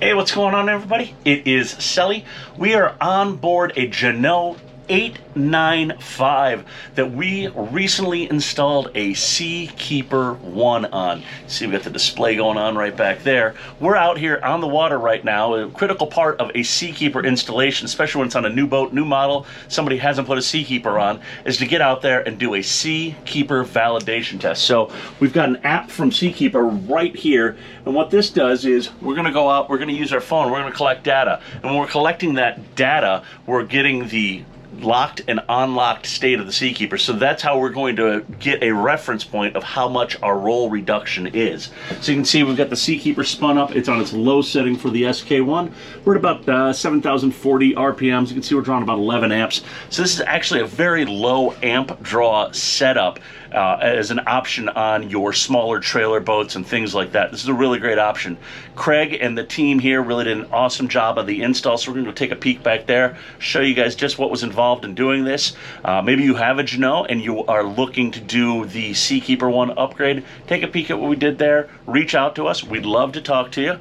Hey, what's going on, everybody? It is Sully. We are on board a Jeanneau 895 that we recently installed a Seakeeper 1 on. See, we got the display going on right back there. We're out here on the water right now. A critical part of a Seakeeper installation, especially when it's on a new boat, new model, somebody hasn't put a Seakeeper on, is to get out there and do a Seakeeper validation test. So we've got an app from Seakeeper right here, and what this does is we're going to go out, we're going to use our phone, we're going to collect data, and when we're collecting that data, we're getting the locked and unlocked state of the Seakeeper. So that's how we're going to get a reference point of how much our roll reduction is. So you can see we've got the Seakeeper spun up. It's on its low setting for the SK1. We're at about 7,040 RPMs. You can see we're drawing about 11 amps. So this is actually a very low amp draw setup as an option on your smaller trailer boats and things like that. This is a really great option. Craig and the team here really did an awesome job on the install, so we're going to take a peek back there, show you guys just what was involved in doing this. Maybe you have a Jeanneau and you are looking to do the Seakeeper 1 upgrade. Take a peek at what we did there. Reach out to us. We'd love to talk to you.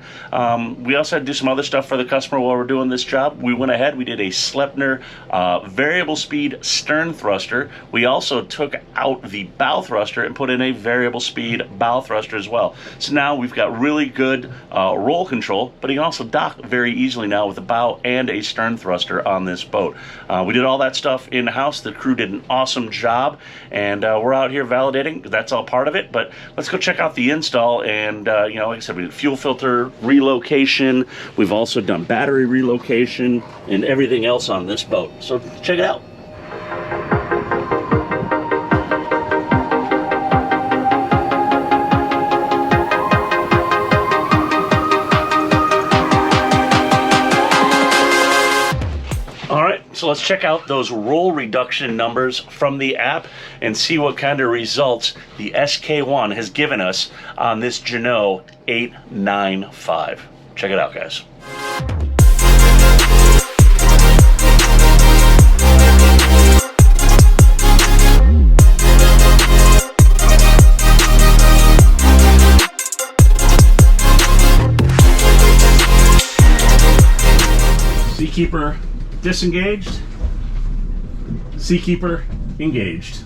We also had to do some other stuff for the customer while we're doing this job. We went ahead, we did a Sleipner variable speed stern thruster. We also took out the bow thruster and put in a variable speed bow thruster as well. So now we've got really good roll control, but you can also dock very easily now with a bow and a stern thruster on this boat. We did all that stuff in-house. The crew did an awesome job, and we're out here validating. That's all part of it, but let's go check out the install. And you know, like I said, we did fuel filter relocation. We've also done battery relocation and everything else on this boat. So check it out. So let's check out those roll reduction numbers from the app and see what kind of results the SK1 has given us on this Jeanneau 895. Check it out, guys. Seakeeper disengaged, Seakeeper engaged.